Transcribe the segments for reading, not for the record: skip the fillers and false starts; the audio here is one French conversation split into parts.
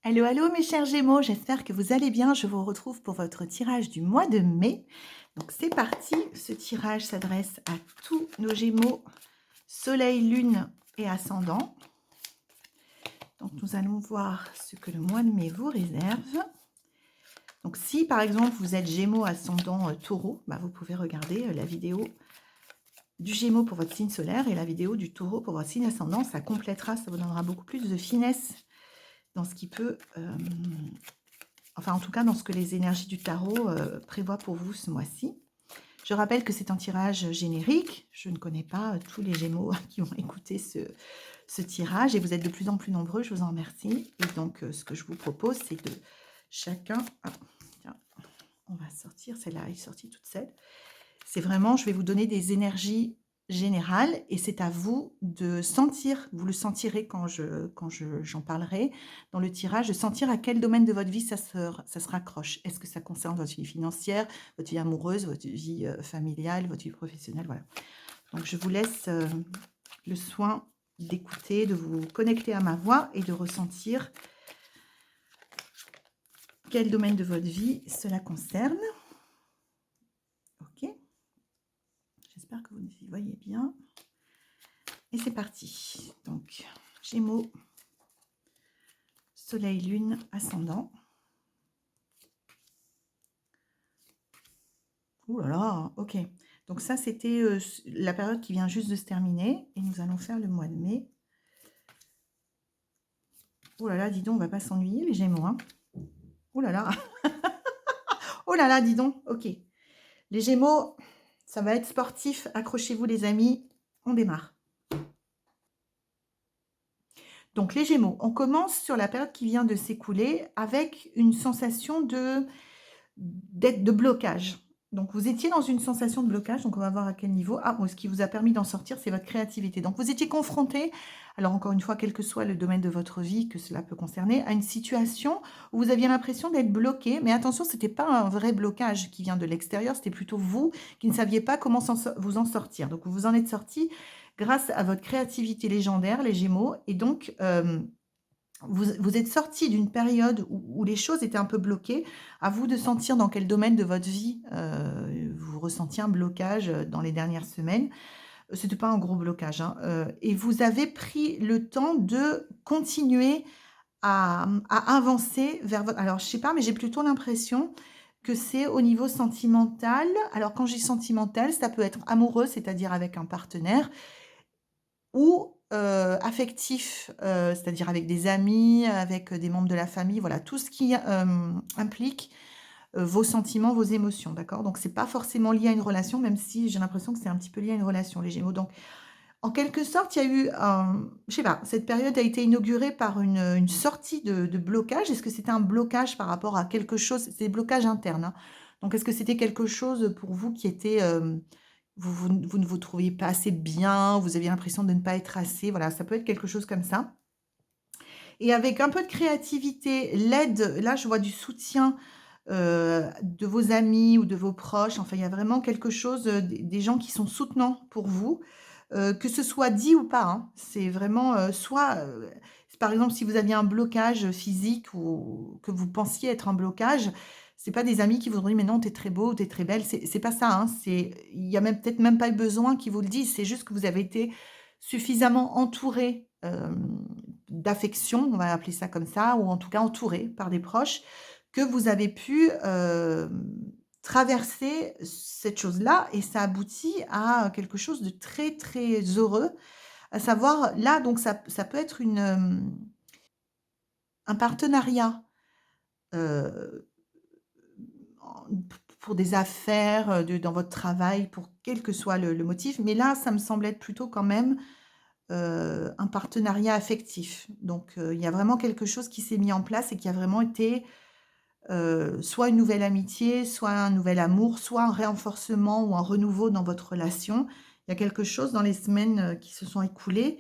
Allô, allô mes chers Gémeaux, j'espère que vous allez bien. Je vous retrouve pour votre tirage du mois de mai. Donc c'est parti, ce tirage s'adresse à tous nos Gémeaux, Soleil, Lune et Ascendant. Donc nous allons voir ce que le mois de mai vous réserve. Donc si par exemple vous êtes Gémeaux, Ascendant, Taureau, vous pouvez regarder la vidéo du Gémeaux pour votre signe solaire et la vidéo du Taureau pour votre signe ascendant. Ça complétera, ça vous donnera beaucoup plus de finesse dans ce qui peut... enfin, en tout cas, dans ce que les énergies du tarot prévoient pour vous ce mois-ci. Je rappelle que c'est un tirage générique. Je ne connais pas tous les Gémeaux qui ont écouté ce tirage. Et vous êtes de plus en plus nombreux, je vous en remercie. Et donc, ce que je vous propose, c'est de chacun... Ah, tiens, on va sortir. Celle-là est sortie toute seule. C'est vraiment, je vais vous donner des énergies générale et c'est à vous de sentir, vous le sentirez quand j'en parlerai dans le tirage, de sentir à quel domaine de votre vie ça se raccroche. Est-ce que ça concerne votre vie financière, votre vie amoureuse, votre vie familiale, votre vie professionnelle, voilà. Donc je vous laisse le soin d'écouter, de vous connecter à ma voix et de ressentir quel domaine de votre vie cela concerne. Ok. J'espère que vous y voyez bien. Et c'est parti. Donc, Gémeaux, Soleil, Lune, Ascendant. Ouh là là, ok. Donc ça, c'était la période qui vient juste de se terminer. Et nous allons faire le mois de mai. Oh là là, dis donc, on va pas s'ennuyer les Gémeaux. Hein. Oh là là. Oh là là, dis donc. Ok. Les Gémeaux, ça va être sportif. Accrochez-vous les amis. On démarre. Donc les Gémeaux, on commence sur la période qui vient de s'écouler avec une sensation de blocage. Donc vous étiez dans une sensation de blocage, donc on va voir à quel niveau. Ah, bon, ce qui vous a permis d'en sortir, c'est votre créativité. Donc vous étiez confronté, alors encore une fois, quel que soit le domaine de votre vie que cela peut concerner, à une situation où vous aviez l'impression d'être bloqué. Mais attention, ce n'était pas un vrai blocage qui vient de l'extérieur, c'était plutôt vous qui ne saviez pas comment vous en sortir. Donc vous en êtes sorti grâce à votre créativité légendaire, les Gémeaux, et donc... vous êtes sorti d'une période où les choses étaient un peu bloquées. À vous de sentir dans quel domaine de votre vie vous ressentiez un blocage dans les dernières semaines. Ce n'était pas un gros blocage. Hein, et vous avez pris le temps de continuer à avancer vers votre... Alors, je ne sais pas, mais j'ai plutôt l'impression que c'est au niveau sentimental. Alors, quand j'ai sentimental, ça peut être amoureux, c'est-à-dire avec un partenaire, ou affectif, c'est-à-dire avec des amis, avec des membres de la famille, voilà, tout ce qui implique vos sentiments, vos émotions, d'accord? Donc c'est pas forcément lié à une relation, même si j'ai l'impression que c'est un petit peu lié à une relation, les Gémeaux. Donc en quelque sorte, il y a eu, je sais pas, cette période a été inaugurée par une sortie de blocage. Est-ce que c'était un blocage par rapport à quelque chose? C'est des blocages internes, hein. Donc est-ce que c'était quelque chose pour vous qui était... vous ne vous trouviez pas assez bien, vous aviez l'impression de ne pas être assez, voilà, ça peut être quelque chose comme ça. Et avec un peu de créativité, l'aide, là je vois du soutien de vos amis ou de vos proches, enfin il y a vraiment quelque chose, des gens qui sont soutenants pour vous, que ce soit dit ou pas, hein. C'est vraiment soit, par exemple, si vous aviez un blocage physique ou que vous pensiez être un blocage, c'est pas des amis qui vous ont dit mais non, t'es très beau, t'es très belle, c'est pas ça, hein. Il y a même peut-être même pas eu besoin qu'ils vous le disent, c'est juste que vous avez été suffisamment entouré d'affection, on va appeler ça comme ça, ou en tout cas entouré par des proches, que vous avez pu traverser cette chose-là et ça aboutit à quelque chose de très, très heureux, à savoir là, donc ça peut être un partenariat pour des affaires, dans votre travail, pour quel que soit le motif, mais là, ça me semble être plutôt quand même un partenariat affectif. Donc, il y a vraiment quelque chose qui s'est mis en place et qui a vraiment été soit une nouvelle amitié, soit un nouvel amour, soit un renforcement ou un renouveau dans votre relation. Il y a quelque chose dans les semaines qui se sont écoulées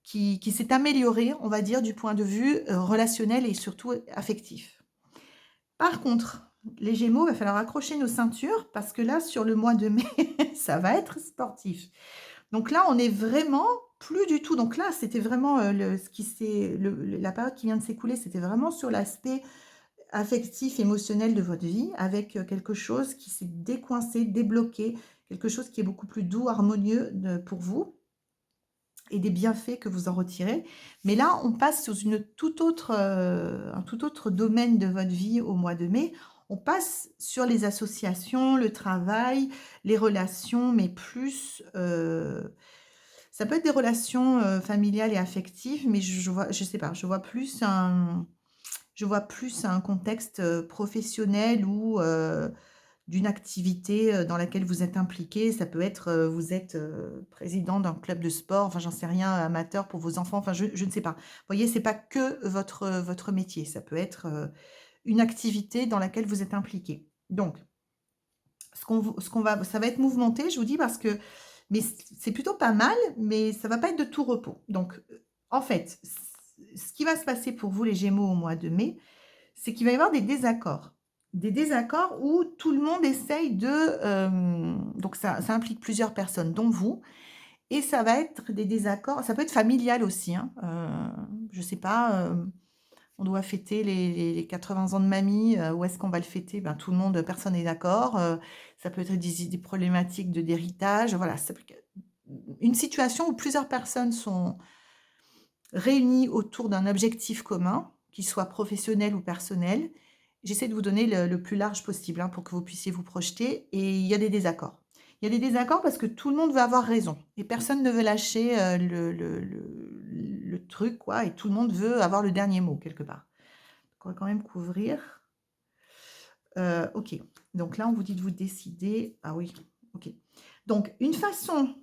qui s'est amélioré, on va dire, du point de vue relationnel et surtout affectif. Par contre, les Gémeaux, il va falloir accrocher nos ceintures parce que là, sur le mois de mai, ça va être sportif. Donc là, on est vraiment plus du tout donc là, c'était vraiment, le ce qui s'est la période qui vient de s'écouler, c'était vraiment sur l'aspect affectif, émotionnel de votre vie avec, quelque chose qui s'est décoincé, débloqué, quelque chose qui est beaucoup plus doux, harmonieux pour vous et des bienfaits que vous en retirez. Mais là, on passe sous une toute autre, un tout autre domaine de votre vie au mois de mai. On passe sur les associations, le travail, les relations, mais plus, ça peut être des relations, familiales et affectives, mais je vois je sais pas, je vois plus un contexte, professionnel ou, d'une activité, dans laquelle vous êtes impliqué. Ça peut être, vous êtes, président d'un club de sport, enfin j'en sais rien, amateur pour vos enfants, enfin je ne sais pas. Vous voyez, c'est pas que votre métier, ça peut être, une activité dans laquelle vous êtes impliqué. Donc ce qu'on va ça va être mouvementé, je vous dis, parce que mais c'est plutôt pas mal, mais ça va pas être de tout repos. Donc, en fait, ce qui va se passer pour vous les Gémeaux au mois de mai, c'est qu'il va y avoir des désaccords. Des désaccords où tout le monde essaye de, donc ça implique plusieurs personnes, dont vous, et ça va être des désaccords ça peut être familial aussi, hein, je sais pas, on doit fêter les 80 ans de mamie, où est-ce qu'on va le fêter? Ben, tout le monde, personne n'est d'accord, ça peut être des problématiques d'héritage, voilà, ça peut une situation où plusieurs personnes sont réunies autour d'un objectif commun, qu'il soit professionnel ou personnel. J'essaie de vous donner le plus large possible, hein, pour que vous puissiez vous projeter et il y a des désaccords. Il y a des désaccords parce que tout le monde veut avoir raison et personne ne veut lâcher, le truc quoi et tout le monde veut avoir le dernier mot quelque part. On va quand même couvrir. OK. Donc là, on vous dit de vous décider. Ah oui, OK. Donc une façon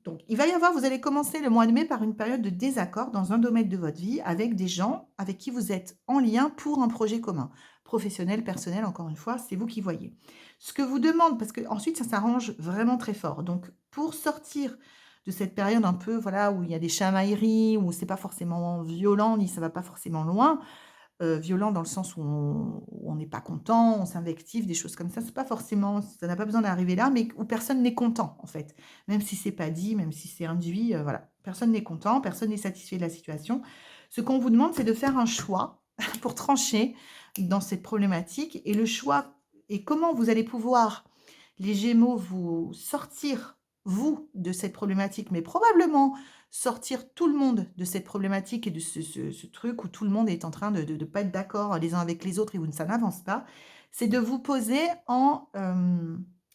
donc il va y avoir vous allez commencer le mois de mai par une période de désaccord dans un domaine de votre vie avec des gens avec qui vous êtes en lien pour un projet commun. Professionnel, personnel, encore une fois, c'est vous qui voyez. Ce que vous demande parce qu'ensuite ça s'arrange vraiment très fort. Donc pour sortir de cette période un peu, voilà, où il y a des chamailleries, où c'est pas forcément violent, ni ça va pas forcément loin, violent dans le sens où on n'est pas content, on s'invective, des choses comme ça. C'est pas forcément ça n'a pas besoin d'arriver là, mais où personne n'est content, en fait. Même si c'est pas dit, même si c'est induit, voilà. Personne n'est content, personne n'est satisfait de la situation. Ce qu'on vous demande, c'est de faire un choix pour trancher dans cette problématique et le choix et comment vous allez pouvoir, les Gémeaux, vous sortir, vous, de cette problématique, mais probablement sortir tout le monde de cette problématique et de ce truc où tout le monde est en train de pas être d'accord les uns avec les autres et où ça n'avance pas, c'est de vous poser en,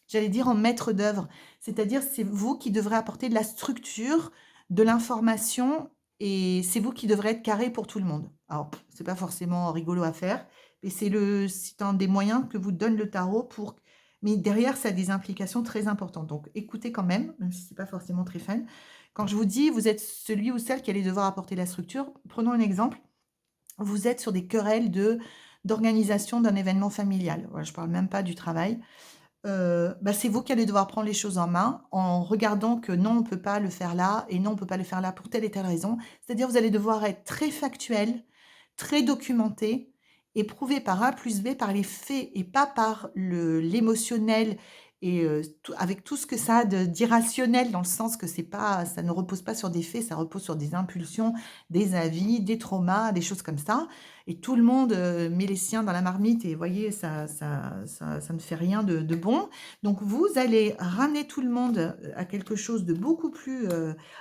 j'allais dire en maître d'œuvre. C'est-à-dire, c'est vous qui devrez apporter de la structure, de l'information et c'est vous qui devrez être carré pour tout le monde. Alors, c'est pas forcément rigolo à faire, mais c'est un des moyens que vous donne le tarot pour mais derrière, ça a des implications très importantes. Donc écoutez quand même si c'est pas forcément très fun. Quand je vous dis: «Vous êtes celui ou celle qui allait devoir apporter la structure», prenons un exemple. Vous êtes sur des querelles d'organisation d'un événement familial. Voilà, je parle même pas du travail. Bah, c'est vous qui allez devoir prendre les choses en main en regardant que non, on peut pas le faire là et non, on peut pas le faire là pour telle et telle raison. C'est-à-dire, vous allez devoir être très factuel, très documenté et prouvé par A plus B, par les faits et pas par l'émotionnel et avec tout ce que ça a d'irrationnel dans le sens que c'est pas ça ne repose pas sur des faits, ça repose sur des impulsions, des avis, des traumas, des choses comme ça et tout le monde, met les siens dans la marmite et vous voyez, ça ne fait rien de bon. Donc vous allez ramener tout le monde, à quelque chose de beaucoup plus,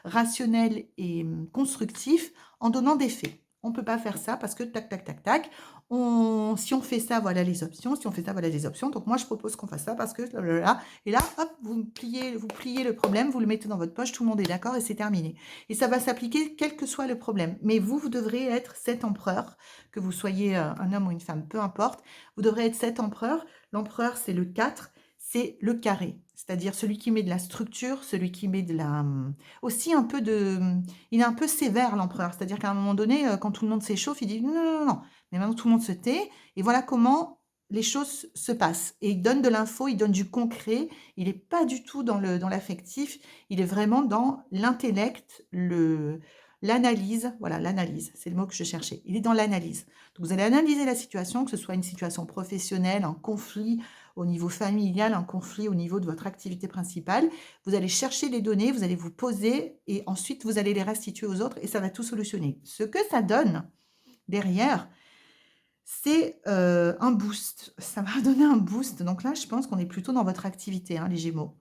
rationnel et constructif en donnant des faits. On ne peut pas faire ça parce que tac, tac, tac, tac. Si on fait ça, voilà les options. Si on fait ça, voilà les options. Donc moi, je propose qu'on fasse ça parce que blablabla. Et là, hop, vous pliez le problème, vous le mettez dans votre poche, tout le monde est d'accord et c'est terminé. Et ça va s'appliquer quel que soit le problème. Mais vous, vous devrez être cet empereur, que vous soyez un homme ou une femme, peu importe. Vous devrez être cet empereur. L'empereur, c'est le 4, c'est le carré. C'est-à-dire celui qui met de la structure, celui qui met de la... aussi un peu de il est un peu sévère l'empereur, c'est-à-dire qu'à un moment donné, quand tout le monde s'échauffe, il dit: «Non, non, non, non, mais maintenant tout le monde se tait et voilà comment les choses se passent» et il donne de l'info, il donne du concret, il est pas du tout dans l'affectif, il est vraiment dans l'intellect, l'analyse, voilà l'analyse, c'est le mot que je cherchais. Il est dans l'analyse. Donc vous allez analyser la situation, que ce soit une situation professionnelle, un conflit, au niveau familial, un conflit au niveau de votre activité principale. Vous allez chercher les données, vous allez vous poser et ensuite vous allez les restituer aux autres et ça va tout solutionner. Ce que ça donne derrière, c'est, un boost. Ça va donner un boost. Donc là, je pense qu'on est plutôt dans votre activité, hein, les Gémeaux.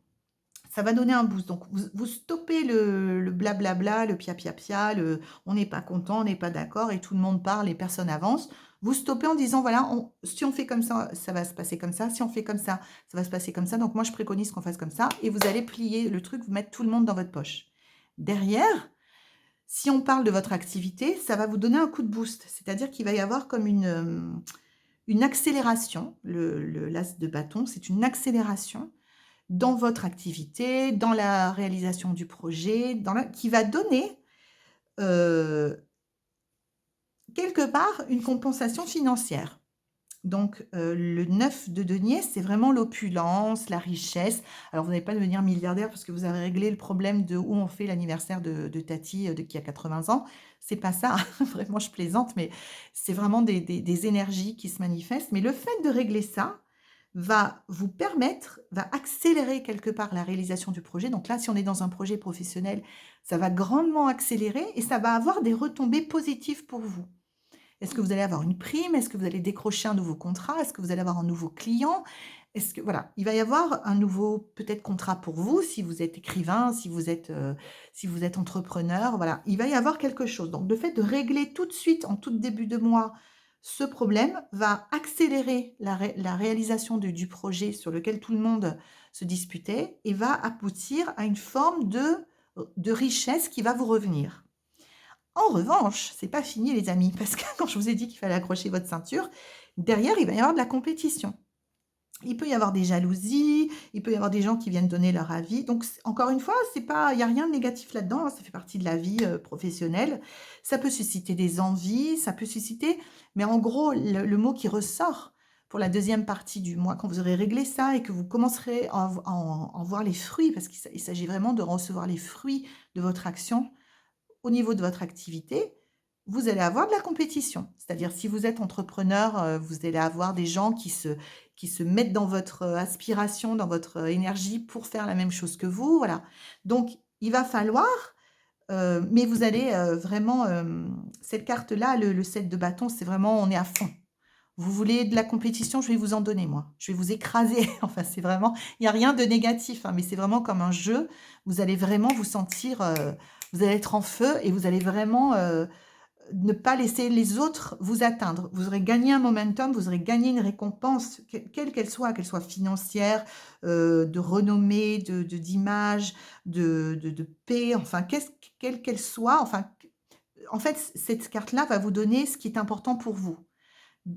Ça va donner un boost. Donc vous stoppez le blablabla, le pia, le on n'est pas content, on n'est pas d'accord et tout le monde parle et personne avance. Vous stoppez en disant: «Voilà, si on fait comme ça va se passer comme ça. Si on fait comme ça va se passer comme ça. Donc moi, je préconise qu'on fasse comme ça» et vous allez plier le truc, vous mettre tout le monde dans votre poche. Derrière, si on parle de votre activité, ça va vous donner un coup de boost. C'est-à-dire qu'il va y avoir comme une accélération. Le l'as de bâton, c'est une accélération dans votre activité, dans la réalisation du projet, qui va donner, heu, quelque part, une compensation financière. Donc, le 9 de denier, c'est vraiment l'opulence, la richesse. Alors vous n'allez pas devenir milliardaire parce que vous avez réglé le problème de où on fait l'anniversaire de Tati, qui a 80 ans. C'est pas ça, vraiment je plaisante, mais c'est vraiment des énergies qui se manifestent. Mais le fait de régler ça va vous permettre, va accélérer quelque part la réalisation du projet. Donc là, si on est dans un projet professionnel, ça va grandement accélérer et ça va avoir des retombées positives pour vous. Est-ce que vous allez avoir une prime? Est-ce que vous allez décrocher un nouveau contrat? Est-ce que vous allez avoir un nouveau client? Est-ce que voilà, il va y avoir un nouveau peut-être contrat pour vous si vous êtes écrivain, si vous êtes entrepreneur, voilà. Il va y avoir quelque chose. Donc le fait de régler tout de suite, en tout début de mois, ce problème va accélérer la réalisation du projet sur lequel tout le monde se disputait et va aboutir à une forme de richesse qui va vous revenir. En revanche, c'est pas fini les amis, parce que quand je vous ai dit qu'il fallait accrocher votre ceinture, derrière, il va y avoir de la compétition. Il peut y avoir des jalousies, il peut y avoir des gens qui viennent donner leur avis. Donc, encore une fois, c'est pas, il n'y a rien de négatif là-dedans, hein, ça fait partie de la vie professionnelle. Ça peut susciter des envies, ça peut susciter, mais en gros, le mot qui ressort pour la deuxième partie du mois, quand vous aurez réglé ça et que vous commencerez à en voir les fruits, parce qu'il s'agit vraiment de recevoir les fruits de votre action, au niveau de votre activité, vous allez avoir de la compétition. C'est-à-dire si vous êtes entrepreneur, vous allez avoir des gens qui se mettent dans votre, aspiration, dans votre, énergie pour faire la même chose que vous, voilà. Donc il va falloir, mais vous allez, vraiment, cette carte-là, le 7 de bâton, c'est vraiment on est à fond. Vous voulez de la compétition, je vais vous en donner moi. Je vais vous écraser. Enfin, c'est vraiment il y a rien de négatif, hein, mais c'est vraiment comme un jeu. Vous allez vraiment vous sentir, vous allez être en feu et vous allez vraiment, ne pas laisser les autres vous atteindre. Vous aurez gagné un momentum, vous aurez gagné une récompense, quelle qu'elle soit financière, de renommée, d'image, de paix, enfin, quelle qu'elle soit, enfin, en fait, cette carte-là va vous donner ce qui est important pour vous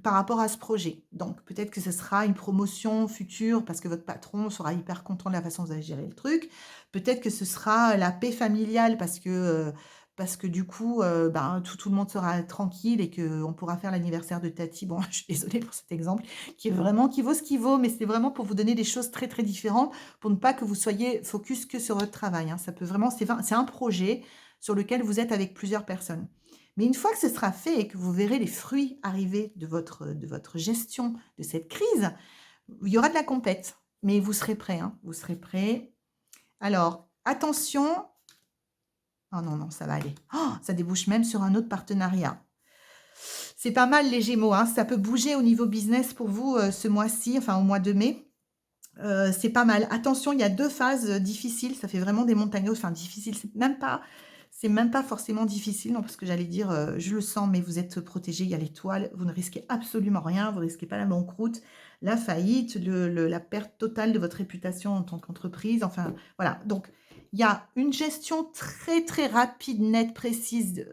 par rapport à ce projet. Donc peut-être que ce sera une promotion future parce que votre patron sera hyper content de la façon dont vous allez gérer le truc. Peut-être que ce sera la paix familiale parce que du coup, ben, tout le monde sera tranquille et qu'on pourra faire l'anniversaire de Tati. Bon, je suis désolée pour cet exemple qui est vraiment qui vaut ce qu'il vaut, mais c'est vraiment pour vous donner des choses très, très différentes pour ne pas que vous soyez focus que sur votre travail, hein. Ça peut vraiment c'est un projet sur lequel vous êtes avec plusieurs personnes. Mais une fois que ce sera fait et que vous verrez les fruits arriver de votre gestion de cette crise, il y aura de la compète. Mais vous serez prêts, hein, vous serez prêts. Alors, attention. Oh non, non, ça va aller. Oh, ça débouche même sur un autre partenariat. C'est pas mal les Gémeaux, hein, ça peut bouger au niveau business pour vous ce mois-ci, enfin au mois de mai. C'est pas mal. Attention, il y a 2 phases, difficiles, ça fait vraiment des montagnes russes, enfin difficiles, c'est même pas forcément difficile, non, parce que j'allais dire, je le sens, mais vous êtes protégés, il y a l'étoile, vous ne risquez absolument rien, vous ne risquez pas la banqueroute, la faillite, la perte totale de votre réputation en tant qu'entreprise, enfin voilà. Donc il y a une gestion très, très rapide, nette, précise,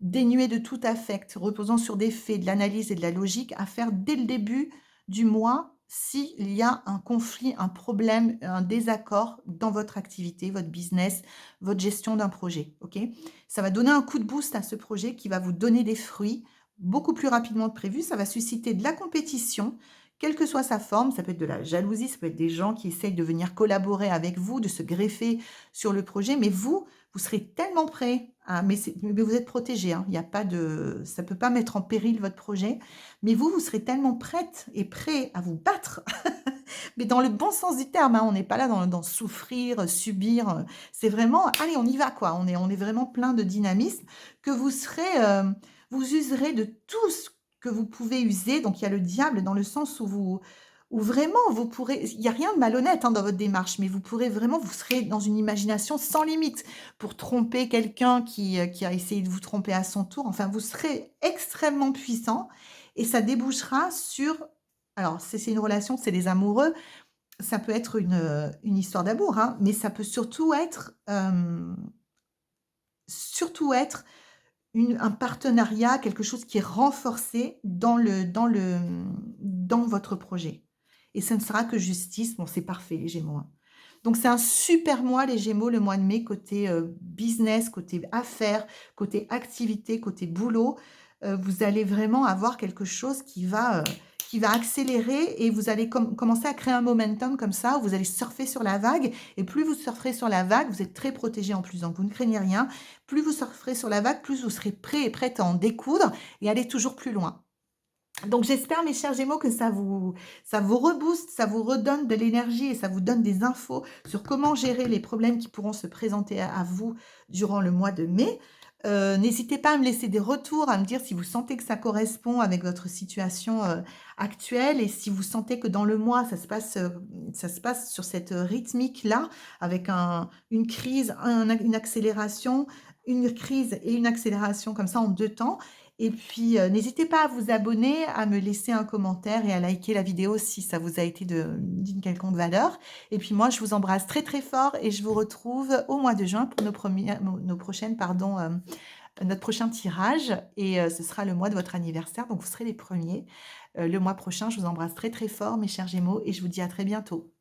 dénuée de tout affect, reposant sur des faits, de l'analyse et de la logique à faire dès le début du mois s'il y a un conflit, un problème, un désaccord dans votre activité, votre business, votre gestion d'un projet, OK? Ça va donner un coup de boost à ce projet qui va vous donner des fruits beaucoup plus rapidement que prévu. Ça va susciter de la compétition, quelle que soit sa forme. Ça peut être de la jalousie, ça peut être des gens qui essayent de venir collaborer avec vous, de se greffer sur le projet. Mais vous serez tellement prêt à, mais vous êtes protégé, hein. Il y a pas de, ça peut pas mettre en péril votre projet. Mais vous serez tellement prête et prêt à vous battre, mais dans le bon sens du terme, hein. On n'est pas là dans souffrir, subir. C'est vraiment, allez, on y va, quoi. On est vraiment plein de dynamisme que vous serez, vous userez de tout ce que vous pouvez user. Donc, il y a le diable dans le sens où vraiment vous pourrez, il n'y a rien de malhonnête, hein, dans votre démarche, mais vous pourrez vraiment, vous serez dans une imagination sans limite pour tromper quelqu'un qui a essayé de vous tromper à son tour. Enfin, vous serez extrêmement puissant et ça débouchera sur, alors, c'est une relation, c'est des amoureux, ça peut être une histoire d'amour, hein, mais ça peut surtout être un partenariat, quelque chose qui est renforcé dans votre projet. Et ça ne sera que justice. Bon, c'est parfait, les Gémeaux, hein. Donc, c'est un super mois, les Gémeaux, le mois de mai, côté business, côté affaires, côté activité, côté boulot. Vous allez vraiment avoir quelque chose qui va accélérer et vous allez commencer à créer un momentum comme ça, où vous allez surfer sur la vague. Et plus vous surferez sur la vague, vous êtes très protégé en plus, donc vous ne craignez rien. Plus vous surferez sur la vague, plus vous serez prêt et prête à en découdre et aller toujours plus loin. Donc j'espère, mes chers Gémeaux, que ça vous rebooste, ça vous redonne de l'énergie et ça vous donne des infos sur comment gérer les problèmes qui pourront se présenter à vous durant le mois de mai. N'hésitez pas à me laisser des retours, à me dire si vous sentez que ça correspond avec votre situation actuelle et si vous sentez que dans le mois, ça se passe sur cette rythmique-là, avec une crise, une accélération, une crise et une accélération comme ça en 2 temps. Et puis, n'hésitez pas à vous abonner, à me laisser un commentaire et à liker la vidéo si ça vous a été d'une quelconque valeur. Et puis moi, je vous embrasse très très fort et je vous retrouve au mois de juin pour nos prochaines, pardon, notre prochain tirage. Et ce sera le mois de votre anniversaire, donc vous serez les premiers. Le mois prochain, je vous embrasse très très fort, mes chers Gémeaux, et je vous dis à très bientôt.